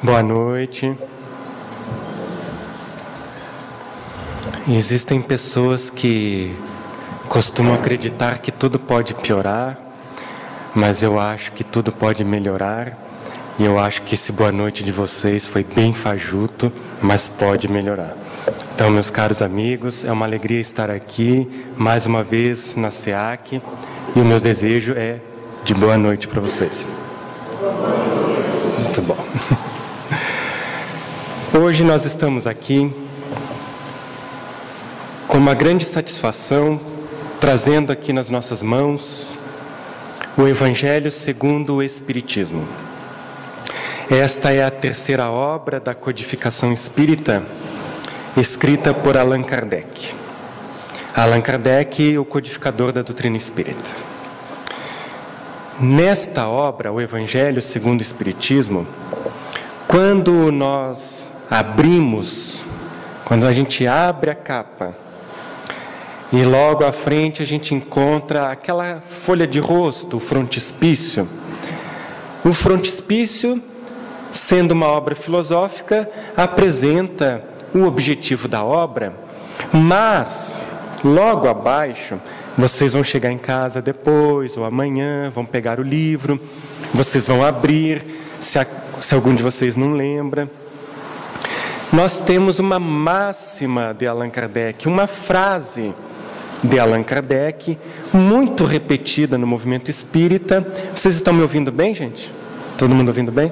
Boa noite. Existem pessoas que costumam acreditar que tudo pode piorar, mas eu acho que tudo pode melhorar. E eu acho que esse boa noite de vocês foi bem fajuto, mas pode melhorar. Então, meus caros amigos, é uma alegria estar aqui mais uma vez na SEAC, e o meu desejo é de boa noite para vocês. Muito bom. Hoje nós estamos aqui com uma grande satisfação, trazendo aqui nas nossas mãos o Evangelho segundo o Espiritismo. Esta é a terceira obra da codificação espírita, escrita por Allan Kardec. Allan Kardec, o codificador da doutrina espírita. Nesta obra, o Evangelho segundo o Espiritismo, quando nós abrimos, quando a gente abre a capa, e logo à frente a gente encontra aquela folha de rosto, o frontispício. O frontispício, sendo uma obra filosófica, apresenta o objetivo da obra, mas logo abaixo, vocês vão chegar em casa depois ou amanhã, vão pegar o livro, vocês vão abrir, se algum de vocês não lembra. Nós temos uma máxima de Allan Kardec, uma frase de Allan Kardec, muito repetida no movimento espírita. Vocês estão me ouvindo bem, gente? Todo mundo ouvindo bem?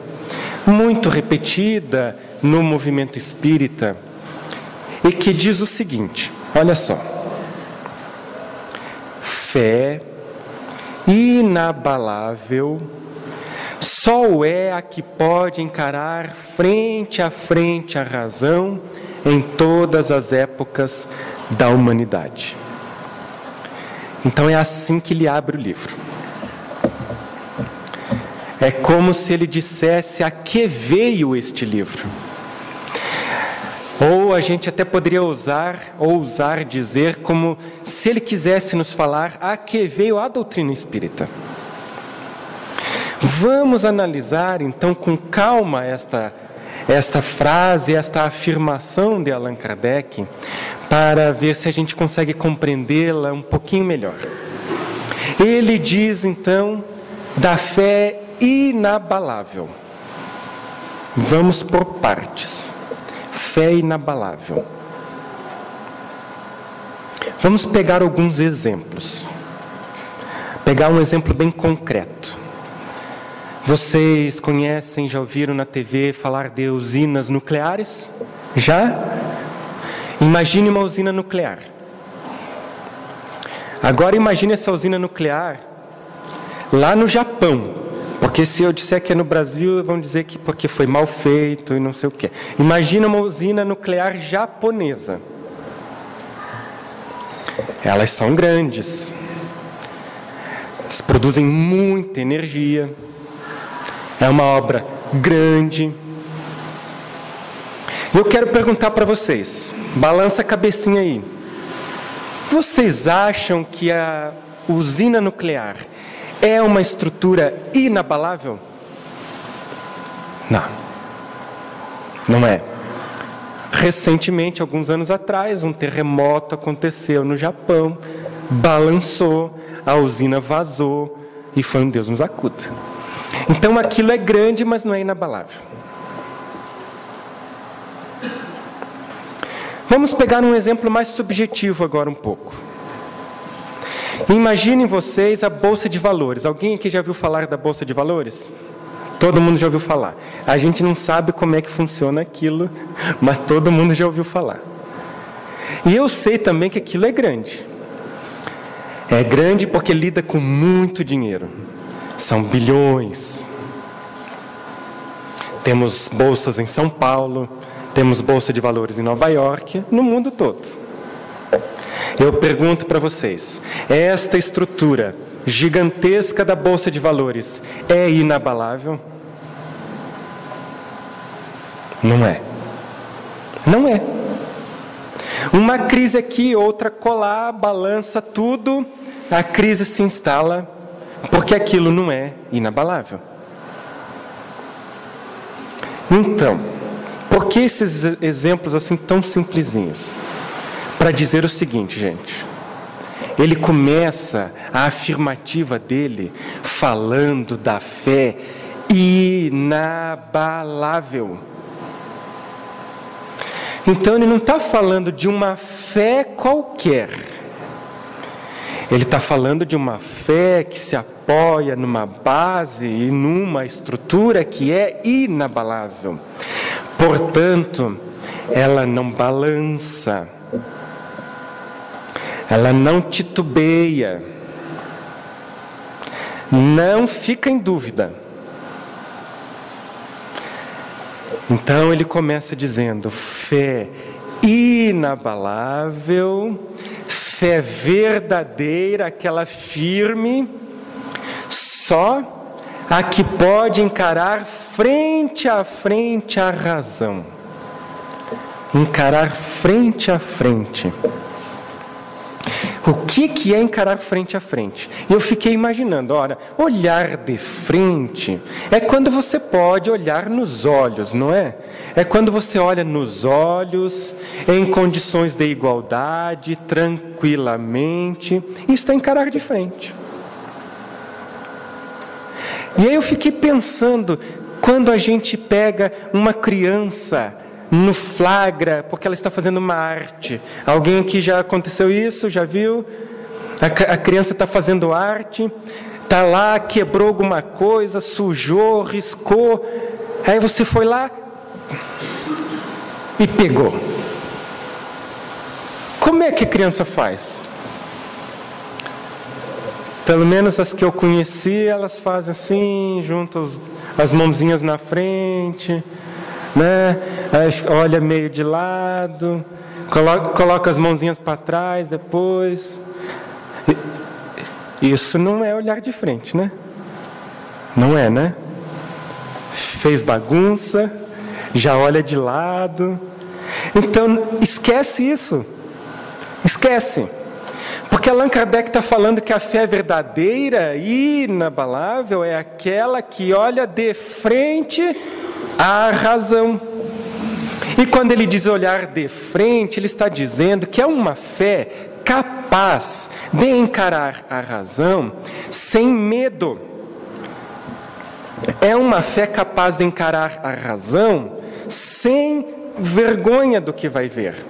Muito repetida no movimento espírita, e que diz o seguinte, olha só: fé inabalável só é a que pode encarar frente a frente a razão em todas as épocas da humanidade. Então é assim que ele abre o livro. É como se ele dissesse a que veio este livro. Ou a gente até poderia ousar dizer como se ele quisesse nos falar a que veio a doutrina espírita. Vamos analisar então com calma esta frase, esta afirmação de Allan Kardec, para ver se a gente consegue compreendê-la um pouquinho melhor. Ele diz então da fé inabalável. Vamos por partes. Fé inabalável. Vamos pegar alguns exemplos. Pegar um exemplo bem concreto. Vocês conhecem, já ouviram na TV falar de usinas nucleares? Já? Imagine uma usina nuclear. Agora imagine essa usina nuclear lá no Japão. Porque se eu disser que é no Brasil, vão dizer que porque foi mal feito e não sei o quê. Imagina uma usina nuclear japonesa. Elas são grandes. Elas produzem muita energia. É uma obra grande. Eu quero perguntar para vocês, balança a cabecinha aí. Vocês acham que a usina nuclear é uma estrutura inabalável? Não. Não é. Recentemente, alguns anos atrás, um terremoto aconteceu no Japão, balançou, a usina vazou e foi um Deus nos acuda. Então aquilo é grande, mas não é inabalável. Vamos pegar um exemplo mais subjetivo agora um pouco. Imaginem vocês a Bolsa de Valores. Alguém aqui já ouviu falar da Bolsa de Valores? Todo mundo já ouviu falar. A gente não sabe como é que funciona aquilo, mas todo mundo já ouviu falar. E eu sei também que aquilo é grande. É grande porque lida com muito dinheiro. São bilhões. Temos bolsas em São Paulo, temos Bolsa de Valores em Nova York, no mundo todo. Eu pergunto para vocês, esta estrutura gigantesca da Bolsa de Valores é inabalável? Não é. Não é. Uma crise aqui, outra colar, balança tudo, a crise se instala, porque aquilo não é inabalável. Então, por que esses exemplos assim tão simplesinhos? Para dizer o seguinte, gente. Ele começa a afirmativa dele falando da fé inabalável. Então ele não está falando de uma fé qualquer. Ele está falando de uma fé que se apoia numa base e numa estrutura que é inabalável. Portanto, ela não balança. Ela não titubeia, não fica em dúvida. Então ele começa dizendo: fé inabalável, fé verdadeira, aquela firme, só a que pode encarar frente a frente a razão. Encarar frente a frente. O que é encarar frente a frente? E eu fiquei imaginando, ora, olhar de frente é quando você pode olhar nos olhos, não é? É quando você olha nos olhos, em condições de igualdade, tranquilamente. Isso é encarar de frente. E aí eu fiquei pensando, quando a gente pega uma criança no flagra, porque ela está fazendo uma arte. Alguém aqui já aconteceu isso? Já viu? A criança está fazendo arte, está lá, quebrou alguma coisa, sujou, riscou. Aí você foi lá e pegou. Como é que a criança faz? Pelo menos as que eu conheci, elas fazem assim, juntam as mãozinhas na frente, né? Aí olha meio de lado, coloca as mãozinhas para trás depois. Isso não é olhar de frente, né? Não é, né? Fez bagunça, já olha de lado. Então, esquece isso. Esquece. Porque Allan Kardec está falando que a fé verdadeira e inabalável é aquela que olha de frente à razão. E quando ele diz olhar de frente, ele está dizendo que é uma fé capaz de encarar a razão sem medo. É uma fé capaz de encarar a razão sem vergonha do que vai ver.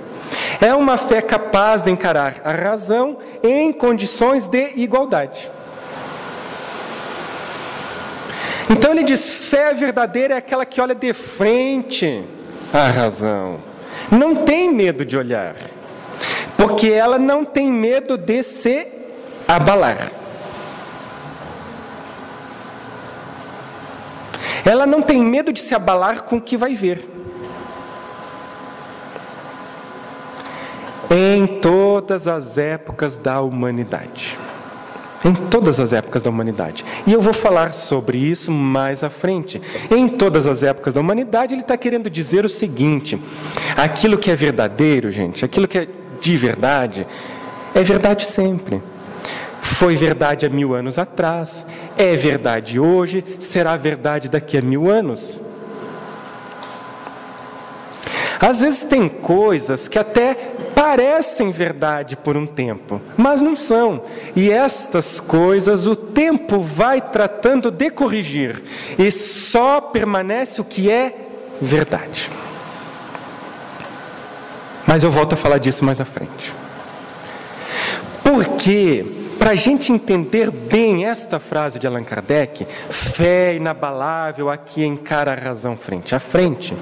É uma fé capaz de encarar a razão em condições de igualdade. Então ele diz, fé verdadeira é aquela que olha de frente à razão. Não tem medo de olhar, porque ela não tem medo de se abalar. Ela não tem medo de se abalar com o que vai ver. Em todas as épocas da humanidade. Em todas as épocas da humanidade. E eu vou falar sobre isso mais à frente. Em todas as épocas da humanidade, ele está querendo dizer o seguinte: aquilo que é verdadeiro, gente, aquilo que é de verdade, é verdade sempre. Foi verdade há 1000 anos atrás, é verdade hoje, será verdade daqui a 1000 anos. Às vezes tem coisas que até parecem verdade por um tempo, mas não são. E estas coisas o tempo vai tratando de corrigir. E só permanece o que é verdade. Mas eu volto a falar disso mais à frente. Porque, para a gente entender bem esta frase de Allan Kardec, fé inabalável a que encara a razão frente a frente,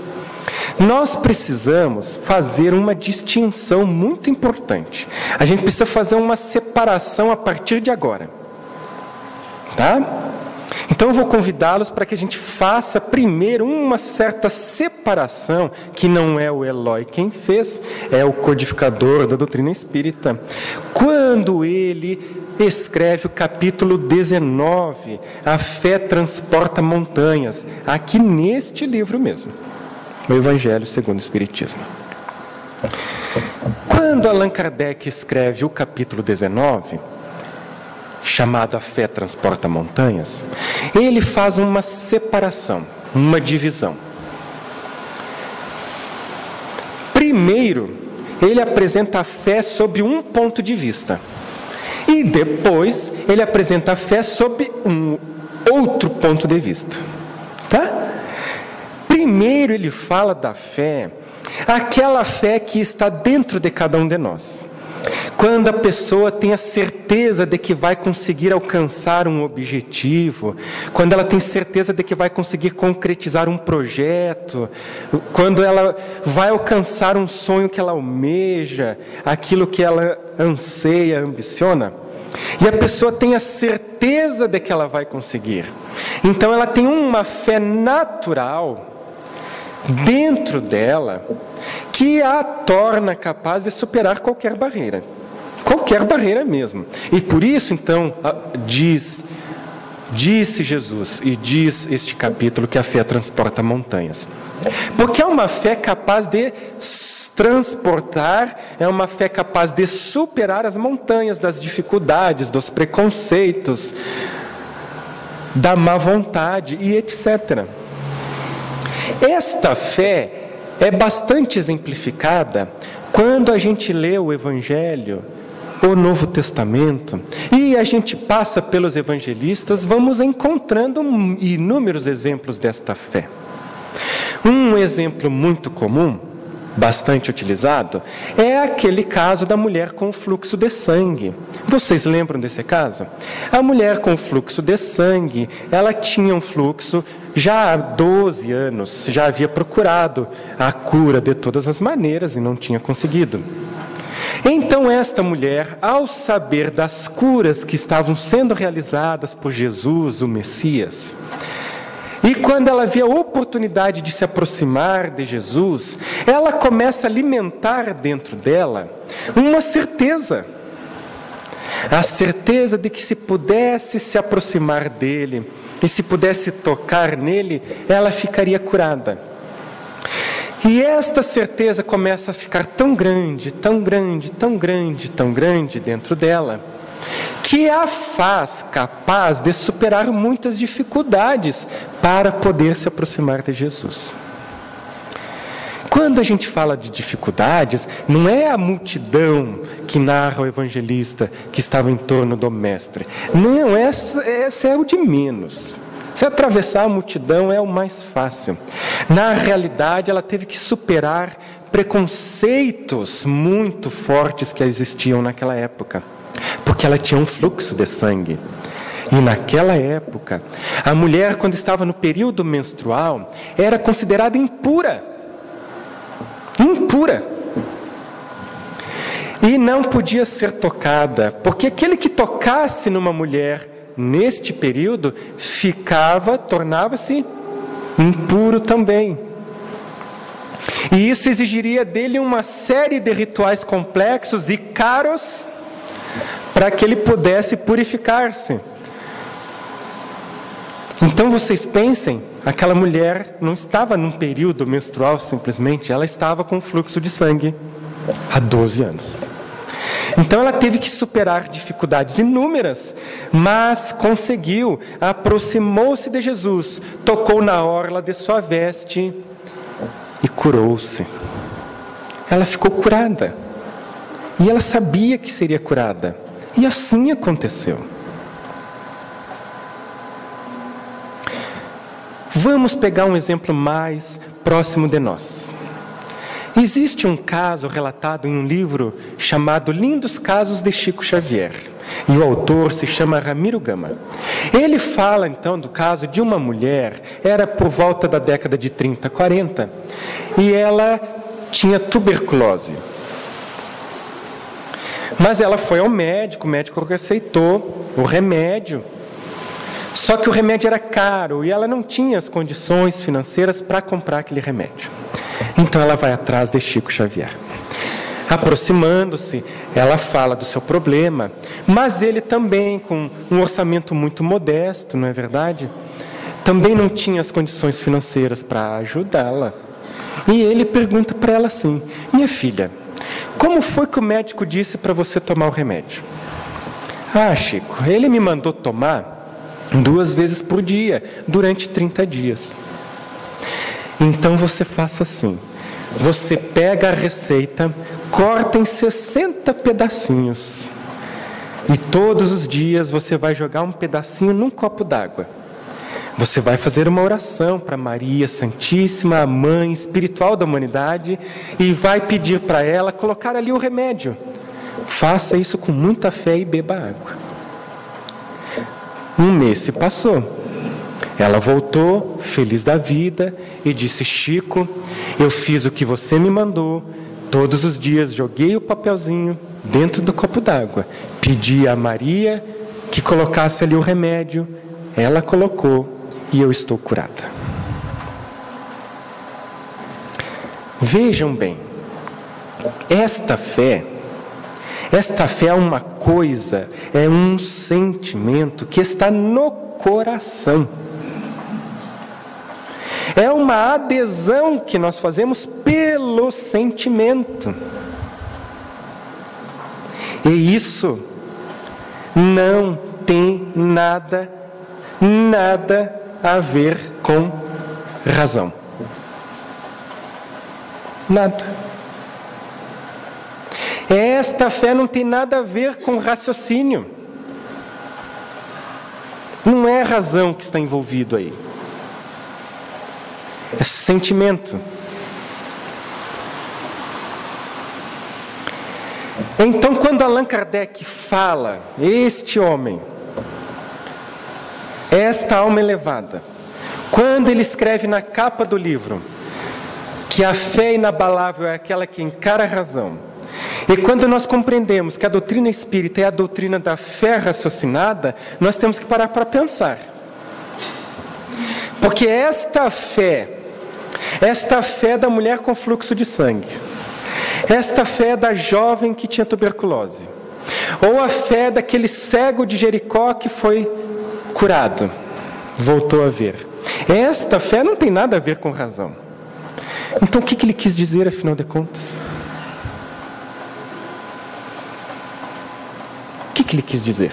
nós precisamos fazer uma distinção muito importante. A gente precisa fazer uma separação a partir de agora. Tá? Então eu vou convidá-los para que a gente faça primeiro uma certa separação, que não é o Eloy quem fez, é o codificador da doutrina espírita. Quando ele escreve o capítulo 19, A Fé Transporta Montanhas, aqui neste livro mesmo. O Evangelho segundo o Espiritismo. Quando Allan Kardec escreve o capítulo 19, chamado A Fé Transporta Montanhas, ele faz uma separação, uma divisão. Primeiro, ele apresenta a fé sob um ponto de vista. E depois, ele apresenta a fé sob um outro ponto de vista. Tá? Primeiro, ele fala da fé, aquela fé que está dentro de cada um de nós. Quando a pessoa tem a certeza de que vai conseguir alcançar um objetivo, quando ela tem certeza de que vai conseguir concretizar um projeto, quando ela vai alcançar um sonho que ela almeja, aquilo que ela anseia, ambiciona, e a pessoa tem a certeza de que ela vai conseguir. Então ela tem uma fé natural dentro dela que a torna capaz de superar qualquer barreira mesmo. E por isso, então, disse Jesus, e diz este capítulo, que a fé transporta montanhas. Porque é uma fé capaz de transportar, é uma fé capaz de superar as montanhas das dificuldades, dos preconceitos, da má vontade e etc. Esta fé é bastante exemplificada quando a gente lê o Evangelho, o Novo Testamento, e a gente passa pelos evangelistas, vamos encontrando inúmeros exemplos desta fé. Um exemplo muito comum, bastante utilizado, é aquele caso da mulher com fluxo de sangue. Vocês lembram desse caso? A mulher com fluxo de sangue, ela tinha um fluxo já há 12 anos, já havia procurado a cura de todas as maneiras e não tinha conseguido. Então esta mulher, ao saber das curas que estavam sendo realizadas por Jesus, o Messias, e quando ela vê a oportunidade de se aproximar de Jesus, ela começa a alimentar dentro dela uma certeza. A certeza de que se pudesse se aproximar dele, e se pudesse tocar nele, ela ficaria curada. E esta certeza começa a ficar tão grande, tão grande, tão grande, tão grande dentro dela, que a faz capaz de superar muitas dificuldades para poder se aproximar de Jesus. Quando a gente fala de dificuldades, não é a multidão que narra o evangelista que estava em torno do mestre. Não, essa é o de menos. Se atravessar a multidão é o mais fácil. Na realidade, ela teve que superar preconceitos muito fortes que existiam naquela época, porque ela tinha um fluxo de sangue. E naquela época, a mulher, quando estava no período menstrual, era considerada impura. Impura. E não podia ser tocada, porque aquele que tocasse numa mulher neste período, tornava-se impuro também. E isso exigiria dele uma série de rituais complexos e caros para que ele pudesse purificar-se. Então vocês pensem, aquela mulher não estava num período menstrual simplesmente, ela estava com fluxo de sangue há 12 anos. Então ela teve que superar dificuldades inúmeras, mas conseguiu, aproximou-se de Jesus, tocou na orla de sua veste e curou-se. Ela ficou curada. E ela sabia que seria curada. E assim aconteceu. Vamos pegar um exemplo mais próximo de nós. Existe um caso relatado em um livro chamado Lindos Casos de Chico Xavier. E o autor se chama Ramiro Gama. Ele fala então do caso de uma mulher, era por volta da década de 30, 40, e ela tinha tuberculose. Mas ela foi ao médico, o médico receitou o remédio, só que o remédio era caro e ela não tinha as condições financeiras para comprar aquele remédio. Então ela vai atrás de Chico Xavier. Aproximando-se, ela fala do seu problema, mas ele também, com um orçamento muito modesto, não é verdade? Também não tinha as condições financeiras para ajudá-la. E ele pergunta para ela assim: minha filha, como foi que o médico disse para você tomar o remédio? Ah, Chico, ele me mandou tomar 2 vezes por dia, durante 30 dias. Então você faça assim: você pega a receita, corta em 60 pedacinhos. E todos os dias você vai jogar um pedacinho num copo d'água. Você vai fazer uma oração para Maria Santíssima, a mãe espiritual da humanidade, e vai pedir para ela colocar ali o remédio. Faça isso com muita fé e beba água. Um mês se passou. Ela voltou, feliz da vida, e disse: Chico, eu fiz o que você me mandou. Todos os dias joguei o papelzinho dentro do copo d'água. Pedi a Maria que colocasse ali o remédio. Ela colocou e eu estou curada. Vejam bem, esta fé é uma coisa, é um sentimento que está no coração. É uma adesão que nós fazemos pelo sentimento. E isso não tem nada a ver com razão. Nada. Esta fé não tem nada a ver com raciocínio. Não é razão que está envolvido aí. É sentimento. Então, quando Allan Kardec fala, este homem, esta alma elevada, quando ele escreve na capa do livro que a fé inabalável é aquela que encara a razão, e quando nós compreendemos que a doutrina espírita é a doutrina da fé raciocinada, nós temos que parar para pensar. Porque esta fé da mulher com fluxo de sangue, esta fé da jovem que tinha tuberculose, ou a fé daquele cego de Jericó que foi curado, voltou a ver, esta fé não tem nada a ver com razão. Então o que ele quis dizer, afinal de contas? O que ele quis dizer?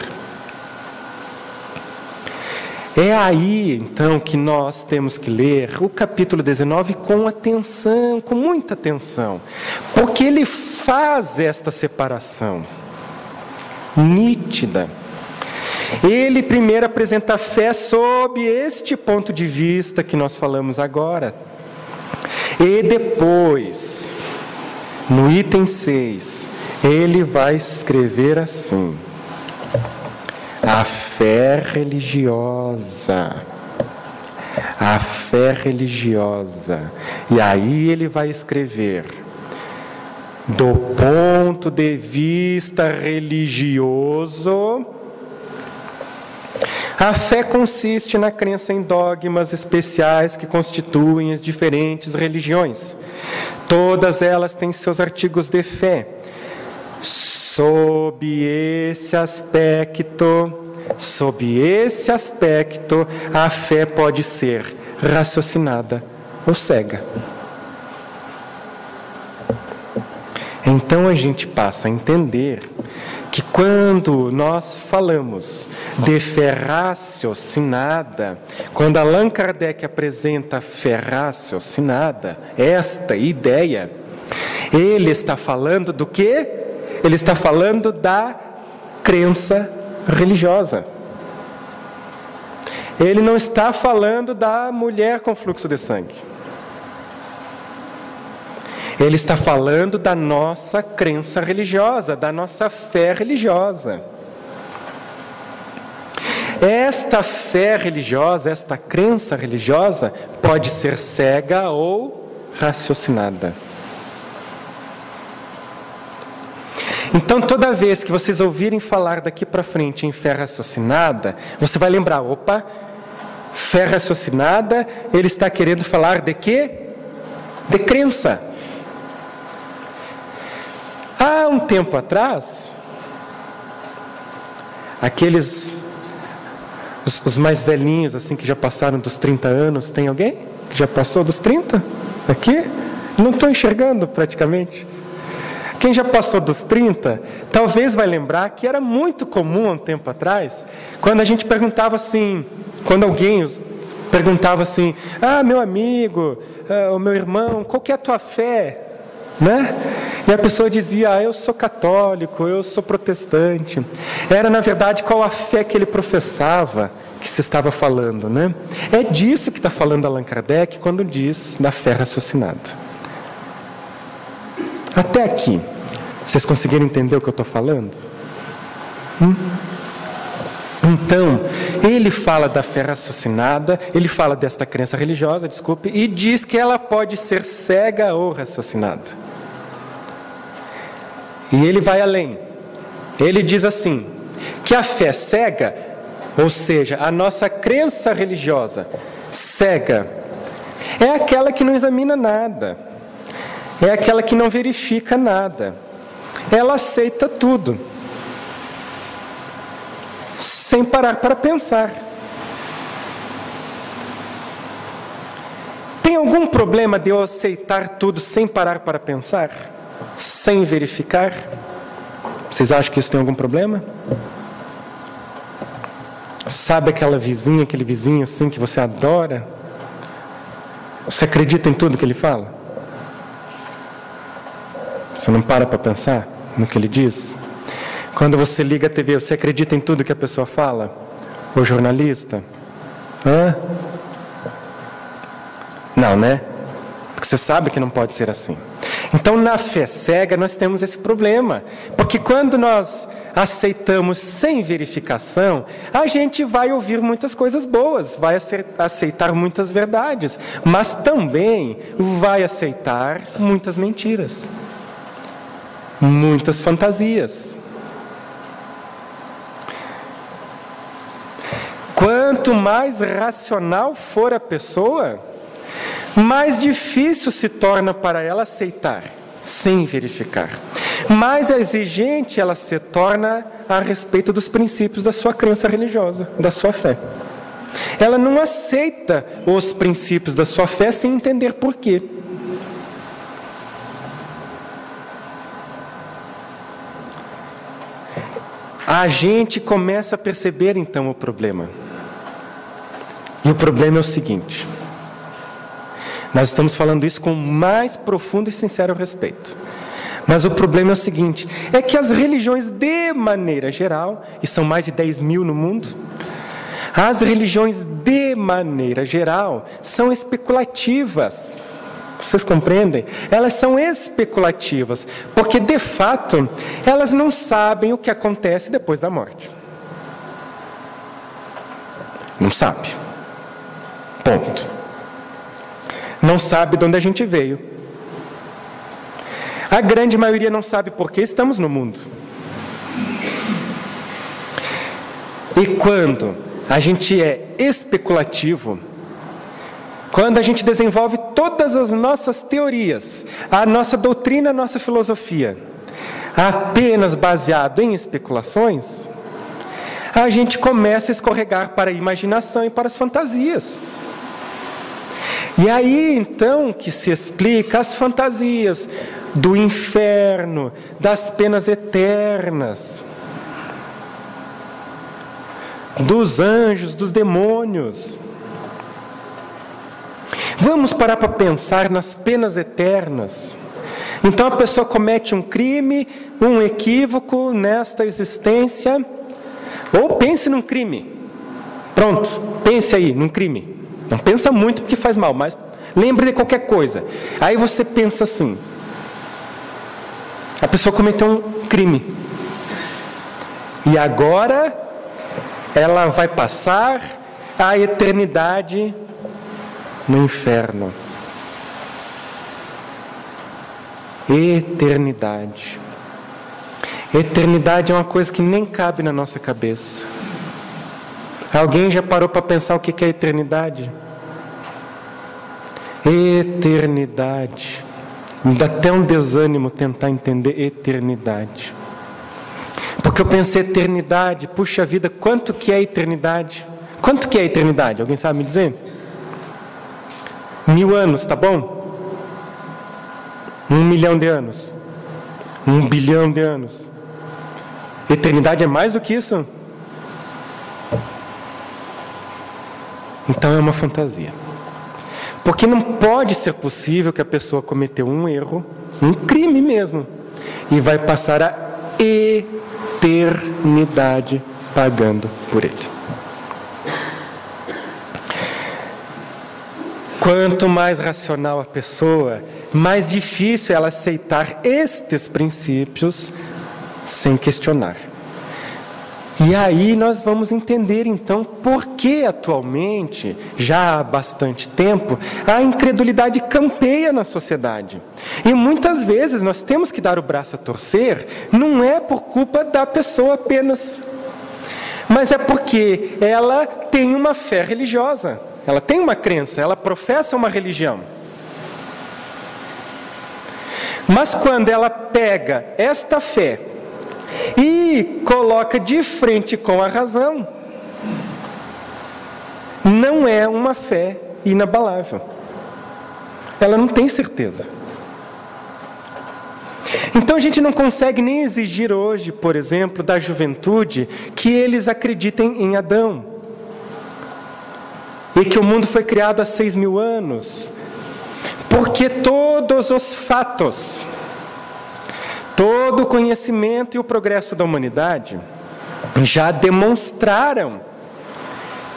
É aí, então, que nós temos que ler o capítulo 19 com atenção, com muita atenção, porque ele faz esta separação nítida. Ele primeiro apresenta a fé sob este ponto de vista que nós falamos agora, e depois, no item 6, ele vai escrever assim: a fé religiosa. A fé religiosa. E aí ele vai escrever: do ponto de vista religioso, a fé consiste na crença em dogmas especiais que constituem as diferentes religiões. Todas elas têm seus artigos de fé. Sob esse aspecto, a fé pode ser raciocinada ou cega. Então a gente passa a entender que quando nós falamos de fé raciocinada, quando Allan Kardec apresenta a fé raciocinada, esta ideia, ele está falando do quê? Ele está falando da crença religiosa. Ele não está falando da mulher com fluxo de sangue. Ele está falando da nossa crença religiosa, da nossa fé religiosa. Esta fé religiosa, esta crença religiosa, pode ser cega ou raciocinada. Então, toda vez que vocês ouvirem falar daqui para frente em fé raciocinada, você vai lembrar: opa, fé raciocinada, ele está querendo falar de quê? De crença. Há um tempo atrás, os mais velhinhos, assim, que já passaram dos 30 anos, tem alguém que já passou dos 30? Aqui? Não estou enxergando praticamente. Quem já passou dos 30, talvez vai lembrar que era muito comum há um tempo atrás, quando a gente perguntava assim, quando alguém, perguntava assim, meu amigo, o meu irmão, qual que é a tua fé? Né? E a pessoa dizia, eu sou católico, eu sou protestante. Era, na verdade, qual a fé que ele professava que se estava falando, né? É disso que está falando Allan Kardec quando diz da fé raciocinada. Até aqui, vocês conseguiram entender o que eu estou falando? Então, ele fala da fé raciocinada, ele fala desta crença religiosa, desculpe, e diz que ela pode ser cega ou raciocinada. E ele vai além. Ele diz assim, que a fé cega, ou seja, a nossa crença religiosa cega, é aquela que não examina nada, é aquela que não verifica nada, ela aceita tudo, sem parar para pensar. Tem algum problema de eu aceitar tudo sem parar para pensar? Sem verificar? Vocês acham que isso tem algum problema? Sabe aquela vizinha, aquele vizinho assim que você adora? Você acredita em tudo que ele fala? Você não para para pensar no que ele diz? Quando você liga a TV, você acredita em tudo que a pessoa fala? O jornalista? Não, né? Porque você sabe que não pode ser assim. Então, na fé cega, nós temos esse problema. Porque quando nós aceitamos sem verificação, a gente vai ouvir muitas coisas boas, vai aceitar muitas verdades, mas também vai aceitar muitas mentiras, muitas fantasias. Quanto mais racional for a pessoa, mais difícil se torna para ela aceitar, sem verificar. Mais exigente ela se torna a respeito dos princípios da sua crença religiosa, da sua fé. Ela não aceita os princípios da sua fé sem entender por quê. A gente começa a perceber então o problema. E o problema é o seguinte: nós estamos falando isso com o mais profundo e sincero respeito. Mas o problema é o seguinte, é que as religiões de maneira geral, e são mais de 10 mil no mundo, as religiões de maneira geral são especulativas. Vocês compreendem? Elas são especulativas, porque de fato elas não sabem o que acontece depois da morte. Não sabe. Ponto. Não sabe de onde a gente veio. A grande maioria não sabe por que estamos no mundo. E quando a gente é especulativo, quando a gente desenvolve todas as nossas teorias, a nossa doutrina, a nossa filosofia, apenas baseado em especulações, a gente começa a escorregar para a imaginação e para as fantasias. E aí, então, que se explica as fantasias do inferno, das penas eternas, dos anjos, dos demônios. Vamos parar para pensar nas penas eternas. Então a pessoa comete um crime, um equívoco nesta existência, ou pense num crime. Pronto, pense aí num crime. Não pensa muito porque faz mal, mas lembre de qualquer coisa. Aí você pensa assim: a pessoa cometeu um crime. E agora ela vai passar a eternidade no inferno. Eternidade. Eternidade é uma coisa que nem cabe na nossa cabeça. Alguém já parou para pensar o que é eternidade? Eternidade. Me dá até um desânimo tentar entender eternidade. Porque eu pensei eternidade, puxa vida, quanto que é eternidade? Quanto que é eternidade? Alguém sabe me dizer? 1000 anos, tá bom? 1 milhão de anos? 1 bilhão de anos? Eternidade é mais do que isso? Então é uma fantasia. Porque não pode ser possível que a pessoa cometeu um erro, um crime mesmo, e vai passar a eternidade pagando por ele. Quanto mais racional a pessoa, mais difícil ela aceitar estes princípios sem questionar. E aí nós vamos entender então por que atualmente, já há bastante tempo, a incredulidade campeia na sociedade. E muitas vezes nós temos que dar o braço a torcer, não é por culpa da pessoa apenas, mas é porque ela tem uma fé religiosa, ela tem uma crença, ela professa uma religião. Mas quando ela pega esta fé e coloca de frente com a razão, não é uma fé inabalável. Ela não tem certeza. Então a gente não consegue nem exigir hoje, por exemplo, da juventude, que eles acreditem em Adão. E que o mundo foi criado há 6.000 anos. Porque todos os fatos, todo o conhecimento e o progresso da humanidade já demonstraram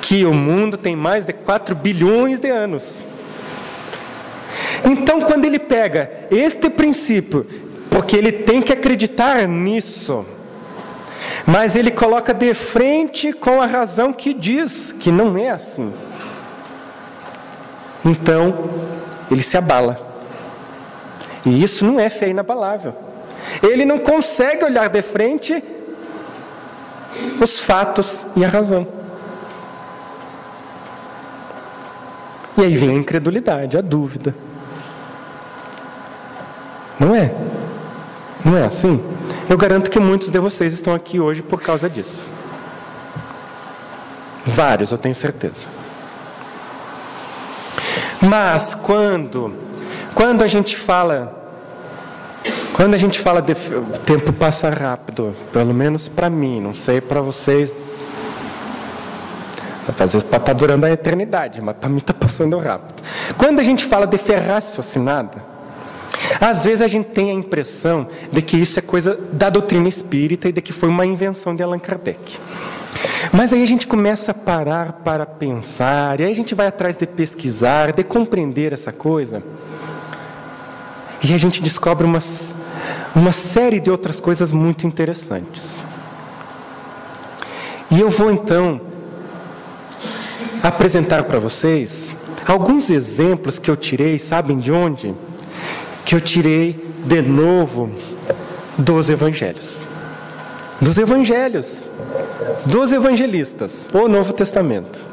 que o mundo tem mais de 4 bilhões de anos. Então, quando ele pega este princípio, porque ele tem que acreditar nisso, mas ele coloca de frente com a razão que diz que não é assim, então ele se abala. E isso não é fé inabalável. Ele não consegue olhar de frente os fatos e a razão. E aí vem a incredulidade, a dúvida. Não é? Não é assim? Eu garanto que muitos de vocês estão aqui hoje por causa disso. Vários, eu tenho certeza. Mas quando a gente fala de o tempo passa rápido, pelo menos para mim, não sei para vocês, às vezes pode estar durando a eternidade, mas para mim está passando rápido. Quando a gente fala de fé raciocinada, às vezes a gente tem a impressão de que isso é coisa da doutrina espírita e de que foi uma invenção de Allan Kardec. Mas aí a gente começa a parar para pensar, e aí a gente vai atrás de pesquisar, de compreender essa coisa, e a gente descobre uma série de outras coisas muito interessantes. E eu vou então apresentar para vocês alguns exemplos que eu tirei, sabem de onde? Que eu tirei de novo dos evangelhos. Dos evangelhos, dos evangelistas, o Novo Testamento.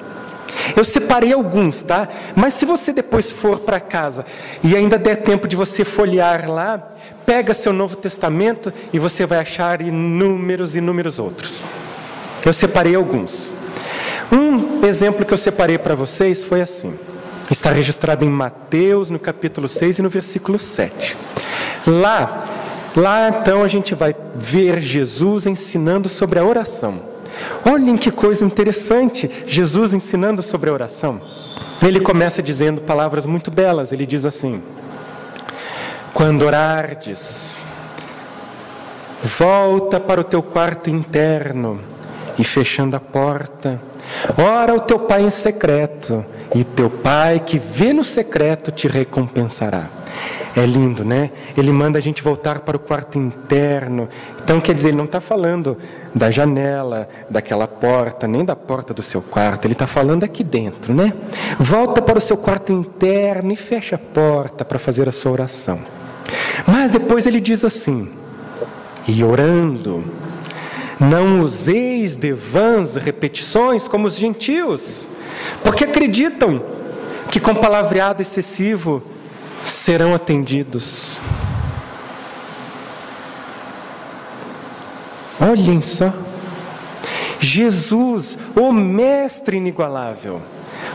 Eu separei alguns, tá? Mas se você depois for para casa e ainda der tempo de você folhear lá, pega seu Novo Testamento e você vai achar inúmeros outros. Eu separei alguns. Um exemplo que eu separei para vocês foi assim. Está registrado em Mateus, no capítulo 6 e no versículo 7. Lá então a gente vai ver Jesus ensinando sobre a oração. Olhem que coisa interessante, Jesus ensinando sobre a oração. Ele começa dizendo palavras muito belas, ele diz assim: quando orardes, volta para o teu quarto interno e fechando a porta, ora ao teu pai em secreto, e teu pai que vê no secreto te recompensará. É lindo, né? Ele manda a gente voltar para o quarto interno. Então, quer dizer, ele não está falando da janela, daquela porta, nem da porta do seu quarto. Ele está falando aqui dentro, né? Volta para o seu quarto interno e fecha a porta para fazer a sua oração. Mas depois ele diz assim: e orando, não useis de vãs repetições como os gentios, porque acreditam que com palavreado excessivo serão atendidos. Olhem só, Jesus, o mestre inigualável,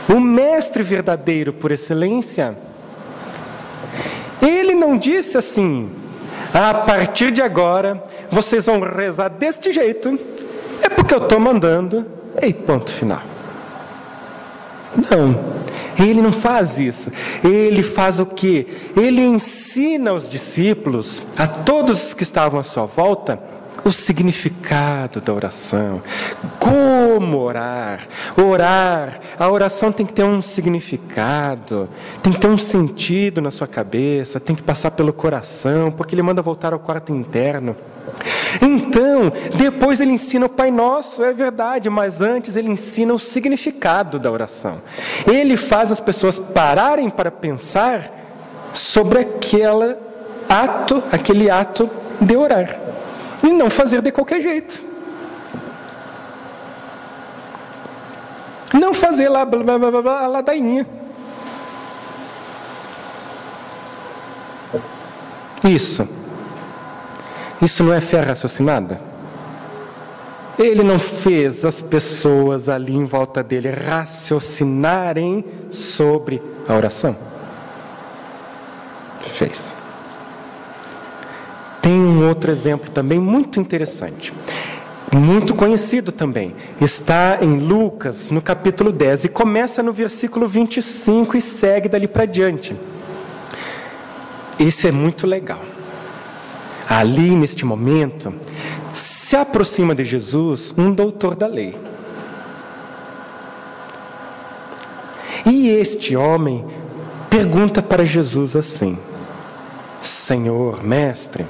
o mestre verdadeiro por excelência, ele não disse assim: a partir de agora vocês vão rezar deste jeito, é porque eu estou mandando, e ponto final. Não, ele não faz isso. Ele faz o quê? Ele ensina aos discípulos, a todos que estavam à sua volta, o significado da oração. Como orar? Orar, a oração tem que ter um significado, tem que ter um sentido na sua cabeça, tem que passar pelo coração, porque ele manda voltar ao quarto interno. Então, depois ele ensina o Pai Nosso, é verdade, mas antes ele ensina o significado da oração. Ele faz as pessoas pararem para pensar sobre aquele ato de orar. E não fazer de qualquer jeito. Não fazer lá, blá, blá, blá, blá, a ladainha. Isso não é fé raciocinada? Ele não fez as pessoas ali em volta dele raciocinarem sobre a oração? Fez. Tem um outro exemplo também muito interessante, muito conhecido também. Está em Lucas, no capítulo 10, e começa no versículo 25 e segue dali para diante. Esse é muito legal. Ali, neste momento, se aproxima de Jesus um doutor da lei. E este homem pergunta para Jesus assim: Senhor, mestre,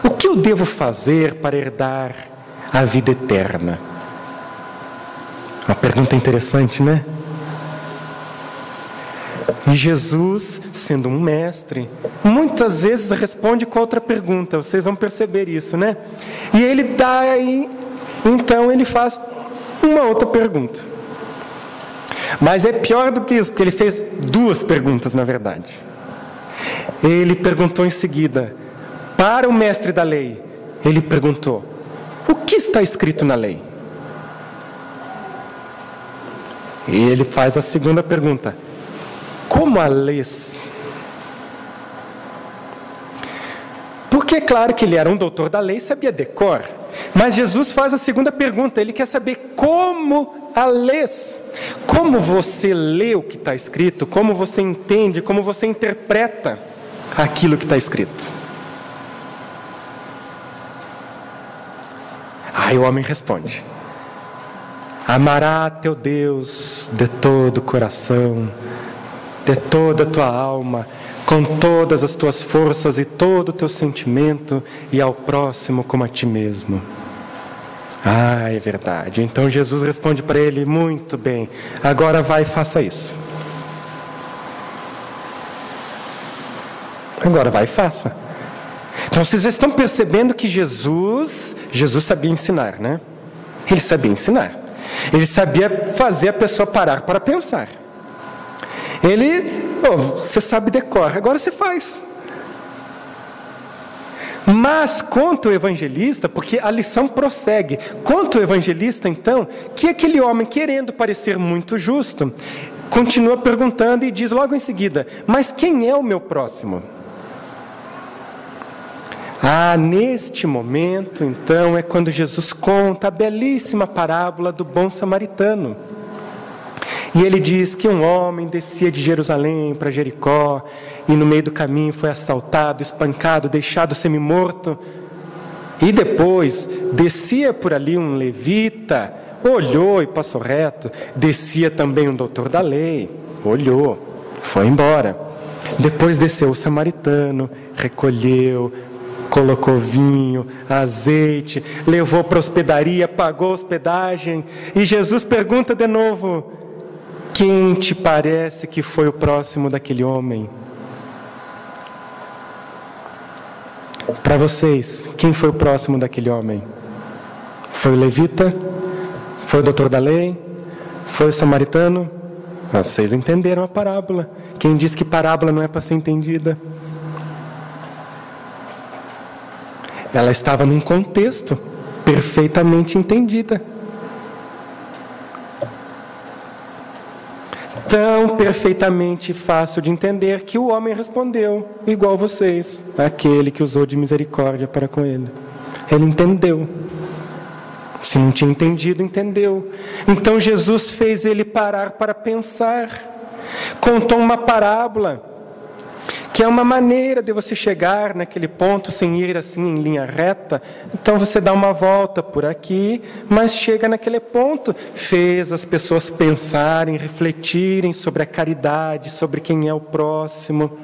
o que eu devo fazer para herdar a vida eterna? Uma pergunta interessante, né? E Jesus, sendo um mestre, muitas vezes responde com outra pergunta. Vocês vão perceber isso, né? E ele então ele faz uma outra pergunta. Mas é pior do que isso, porque ele fez duas perguntas, na verdade. Ele perguntou em seguida, para o mestre da lei, ele perguntou: o que está escrito na lei? E ele faz a segunda pergunta: como a lês? Porque é claro que ele era um doutor da lei e sabia decor, mas Jesus faz a segunda pergunta, ele quer saber como a lês. Como você lê o que está escrito, como você entende, como você interpreta aquilo que está escrito. Aí o homem responde: amará teu Deus de todo o coração, de toda a tua alma, com todas as tuas forças e todo o teu sentimento, e ao próximo como a ti mesmo. Ah, é verdade. Então Jesus responde para ele: muito bem, agora vai e faça isso. Agora vai e faça. Então vocês já estão percebendo que Jesus sabia ensinar, né? Ele sabia ensinar. Ele sabia fazer a pessoa parar para pensar. Você sabe decor, agora você faz. Mas conta o evangelista, porque a lição prossegue, conta o evangelista então, que aquele homem, querendo parecer muito justo, continua perguntando e diz logo em seguida: mas quem é o meu próximo? Neste momento, então, é quando Jesus conta a belíssima parábola do bom samaritano. E ele diz que um homem descia de Jerusalém para Jericó, e no meio do caminho foi assaltado, espancado, deixado semi-morto. E depois, descia por ali um levita, olhou e passou reto. Descia também um doutor da lei, olhou, foi embora. Depois desceu o samaritano, recolheu, colocou vinho, azeite, levou para a hospedaria, pagou a hospedagem. E Jesus pergunta de novo: quem te parece que foi o próximo daquele homem? Para vocês, quem foi o próximo daquele homem? Foi o levita? Foi o doutor da lei? Foi o samaritano? Vocês entenderam a parábola. Quem diz que parábola não é para ser entendida? Ela estava num contexto perfeitamente entendida. Tão perfeitamente fácil de entender que o homem respondeu igual vocês, aquele que usou de misericórdia para com ele. Ele entendeu. Se não tinha entendido, entendeu. Então Jesus fez ele parar para pensar. Contou uma parábola, que é uma maneira de você chegar naquele ponto sem ir assim em linha reta. Então você dá uma volta por aqui, mas chega naquele ponto. Fez as pessoas pensarem, refletirem sobre a caridade, sobre quem é o próximo.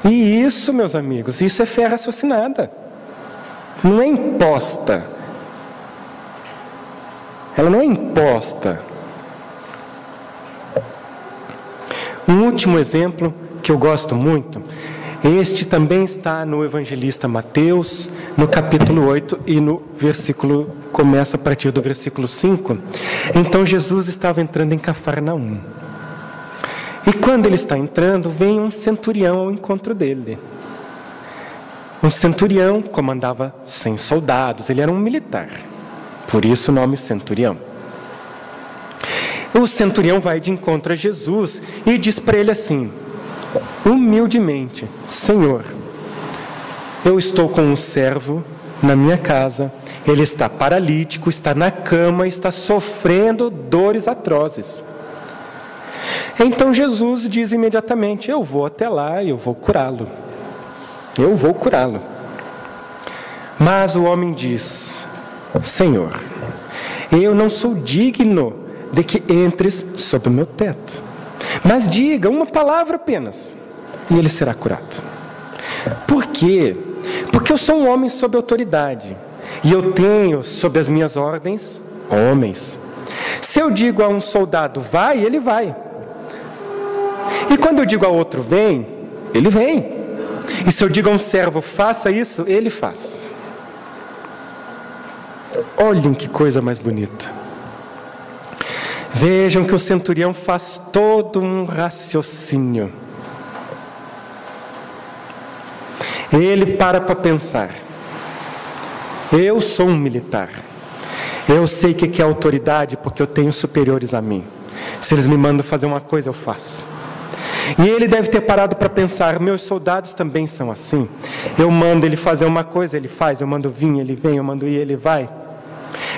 E isso, meus amigos, isso é fé raciocinada. Não é imposta. Ela não é imposta. Um último exemplo que eu gosto muito, este também está no evangelista Mateus, no capítulo 8 e no versículo, começa a partir do versículo 5. Então Jesus estava entrando em Cafarnaum. E quando ele está entrando, vem um centurião ao encontro dele. Um centurião comandava 100 soldados, ele era um militar, por isso o nome centurião. O centurião vai de encontro a Jesus e diz para ele assim, humildemente: Senhor, eu estou com um servo na minha casa, ele está paralítico, está na cama, está sofrendo dores atrozes. Então Jesus diz imediatamente: eu vou até lá e eu vou curá-lo. Eu vou curá-lo. Mas o homem diz: Senhor, eu não sou digno de que entres sob o meu teto, mas diga uma palavra apenas e ele será curado. Por quê? Porque eu sou um homem sob autoridade e eu tenho sob as minhas ordens homens. Se eu digo a um soldado vai, ele vai, e quando eu digo a outro vem, ele vem, e se eu digo a um servo faça isso, ele faz. Olhem que coisa mais bonita. Vejam que o centurião faz todo um raciocínio. Ele para pensar. Eu sou um militar. Eu sei o que é autoridade porque eu tenho superiores a mim. Se eles me mandam fazer uma coisa, eu faço. E ele deve ter parado para pensar: meus soldados também são assim. Eu mando ele fazer uma coisa, ele faz. Eu mando vir, ele vem. Eu mando ir, ele vai.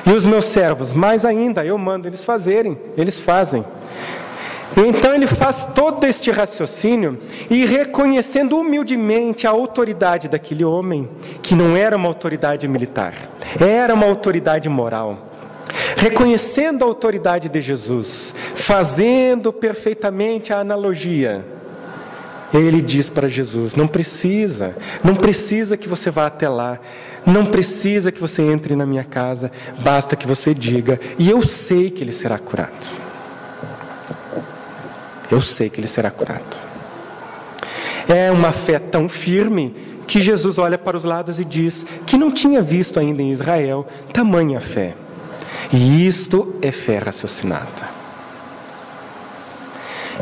E os meus servos, mais ainda, eu mando eles fazerem, eles fazem. Então ele faz todo este raciocínio e, reconhecendo humildemente a autoridade daquele homem, que não era uma autoridade militar, era uma autoridade moral, reconhecendo a autoridade de Jesus, fazendo perfeitamente a analogia, ele diz para Jesus: não precisa que você vá até lá, não precisa que você entre na minha casa, basta que você diga, e eu sei que ele será curado. Eu sei que ele será curado. É uma fé tão firme que Jesus olha para os lados e diz que não tinha visto ainda em Israel tamanha fé. E isto é fé raciocinada.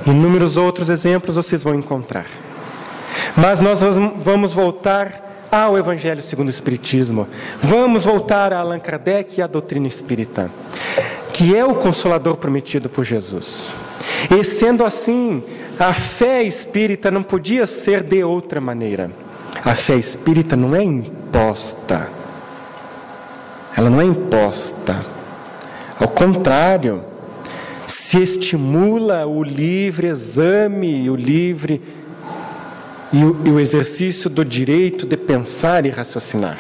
Inúmeros outros exemplos vocês vão encontrar. Mas nós vamos voltar ao Evangelho segundo o Espiritismo. Vamos voltar a Allan Kardec e à doutrina espírita, que é o Consolador prometido por Jesus. E sendo assim, a fé espírita não podia ser de outra maneira. A fé espírita não é imposta. Ela não é imposta. Ao contrário, se estimula o livre exame, e o exercício do direito de pensar e raciocinar.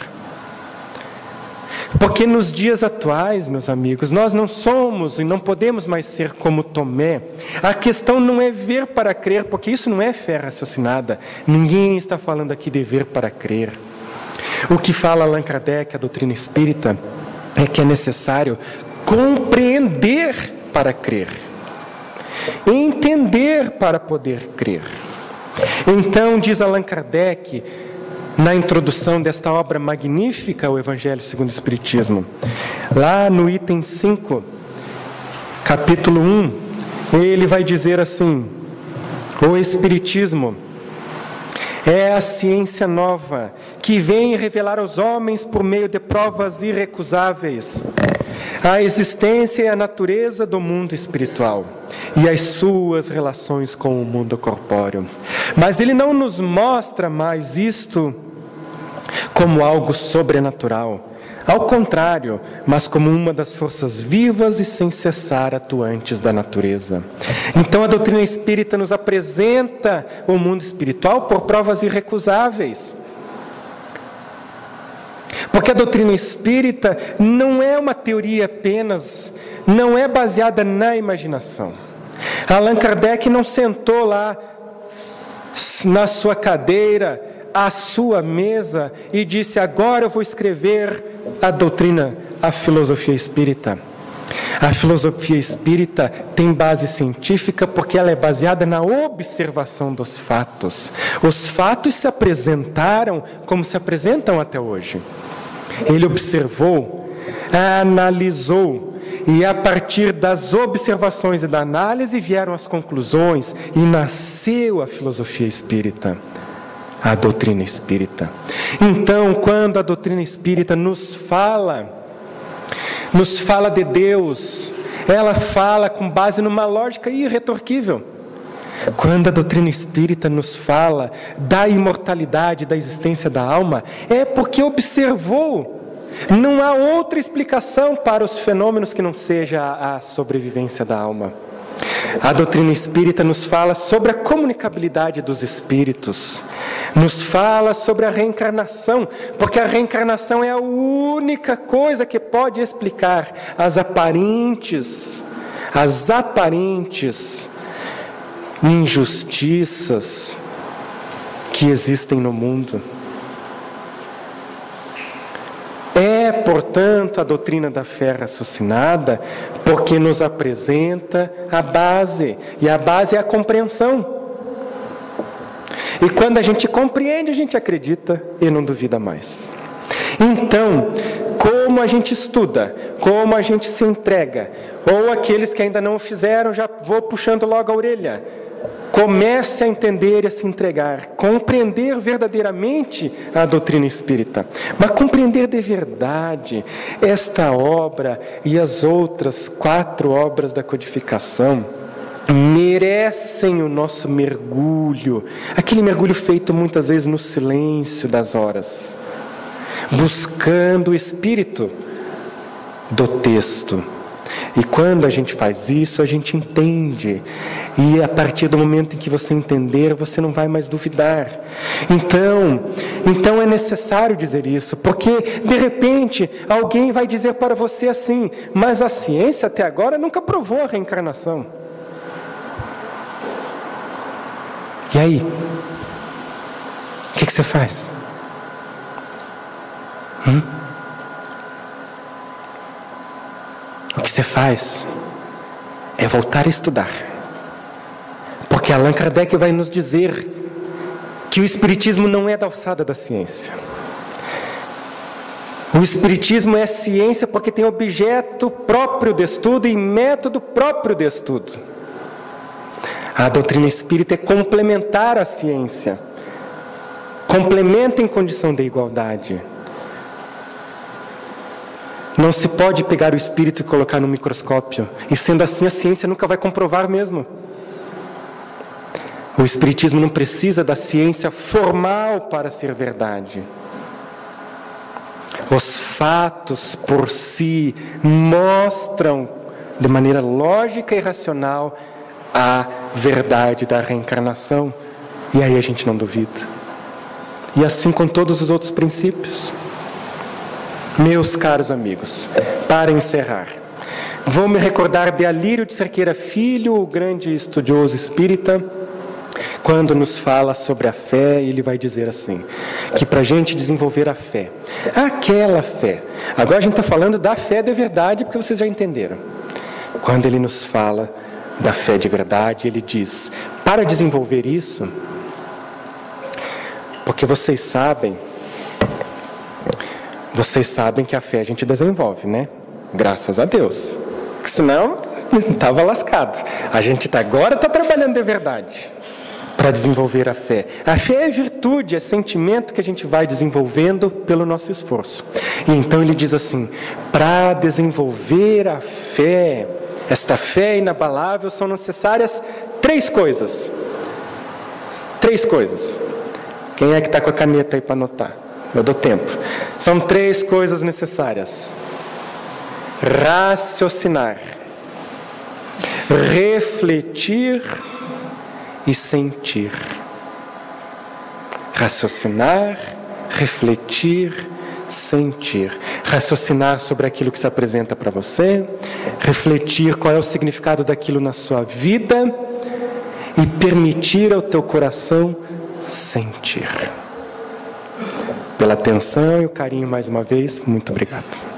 Porque nos dias atuais, meus amigos, nós não somos e não podemos mais ser como Tomé. A questão não é ver para crer, porque isso não é fé raciocinada. Ninguém está falando aqui de ver para crer. O que fala Allan Kardec, a doutrina espírita, é que é necessário compreender para crer, entender para poder crer. Então, diz Allan Kardec, na introdução desta obra magnífica, o Evangelho segundo o Espiritismo, lá no item 5, capítulo 1, ele vai dizer assim: o Espiritismo é a ciência nova que vem revelar aos homens, por meio de provas irrecusáveis, a existência e a natureza do mundo espiritual e as suas relações com o mundo corpóreo. Mas ele não nos mostra mais isto como algo sobrenatural, Ao contrário, mas como uma das forças vivas e sem cessar atuantes da natureza. Então a doutrina espírita nos apresenta o mundo espiritual por provas irrecusáveis. Porque a doutrina espírita não é uma teoria apenas, não é baseada na imaginação. Allan Kardec não sentou lá na sua cadeira, à sua mesa e disse: agora eu vou escrever a doutrina, a filosofia espírita. A filosofia espírita tem base científica porque ela é baseada na observação dos fatos. Os fatos se apresentaram como se apresentam até hoje. Ele observou, analisou, e a partir das observações e da análise vieram as conclusões e nasceu a filosofia espírita, a doutrina espírita. Então, quando a doutrina espírita nos fala de Deus, ela fala com base numa lógica irretorquível. Quando a doutrina espírita nos fala da imortalidade, da existência da alma, é porque observou. Não há outra explicação para os fenômenos que não seja a sobrevivência da alma. A doutrina espírita nos fala sobre a comunicabilidade dos espíritos, nos fala sobre a reencarnação, porque a reencarnação é a única coisa que pode explicar as aparentes injustiças que existem no mundo. É, portanto, a doutrina da fé raciocinada, porque nos apresenta a base, e a base é a compreensão. E quando a gente compreende, a gente acredita e não duvida mais. Então, como a gente estuda, como a gente se entrega, ou aqueles que ainda não o fizeram, já vou puxando logo a orelha. Comece a entender e a se entregar, compreender verdadeiramente a doutrina espírita, mas compreender de verdade esta obra e as outras 4 obras da codificação merecem o nosso mergulho, aquele mergulho feito muitas vezes no silêncio das horas, buscando o espírito do texto. E quando a gente faz isso, a gente entende. E a partir do momento em que você entender, você não vai mais duvidar. Então é necessário dizer isso, porque de repente alguém vai dizer para você assim: mas a ciência até agora nunca provou a reencarnação. E aí? O que você faz? O que você faz é voltar a estudar. Porque Allan Kardec vai nos dizer que o Espiritismo não é da alçada da ciência. O Espiritismo é ciência porque tem objeto próprio de estudo e método próprio de estudo. A doutrina espírita é complementar à ciência. Complementa em condição de igualdade. Não se pode pegar o espírito e colocar no microscópio. E sendo assim, a ciência nunca vai comprovar mesmo. O Espiritismo não precisa da ciência formal para ser verdade. Os fatos por si mostram de maneira lógica e racional a verdade da reencarnação. E aí a gente não duvida. E assim com todos os outros princípios. Meus caros amigos, para encerrar, vou me recordar de Alírio de Cerqueira Filho, o grande estudioso espírita, quando nos fala sobre a fé. Ele vai dizer assim, que para a gente desenvolver a fé, aquela fé, agora a gente está falando da fé de verdade, porque vocês já entenderam. Quando ele nos fala da fé de verdade, ele diz, para desenvolver isso, porque vocês sabem que a fé a gente desenvolve, né? Graças a Deus. Porque senão, estava lascado. A gente agora está trabalhando de verdade para desenvolver a fé. A fé é virtude, é sentimento que a gente vai desenvolvendo pelo nosso esforço. E então ele diz assim, para desenvolver a fé, esta fé inabalável, são necessárias 3 coisas. 3 coisas. Quem é que está com a caneta aí para anotar? eu dou tempo. São 3 coisas necessárias: raciocinar, refletir e sentir. Raciocinar, refletir, sentir. Raciocinar sobre aquilo que se apresenta para você, refletir qual é o significado daquilo na sua vida e permitir ao teu coração sentir. Pela atenção e o carinho mais uma vez, muito obrigado.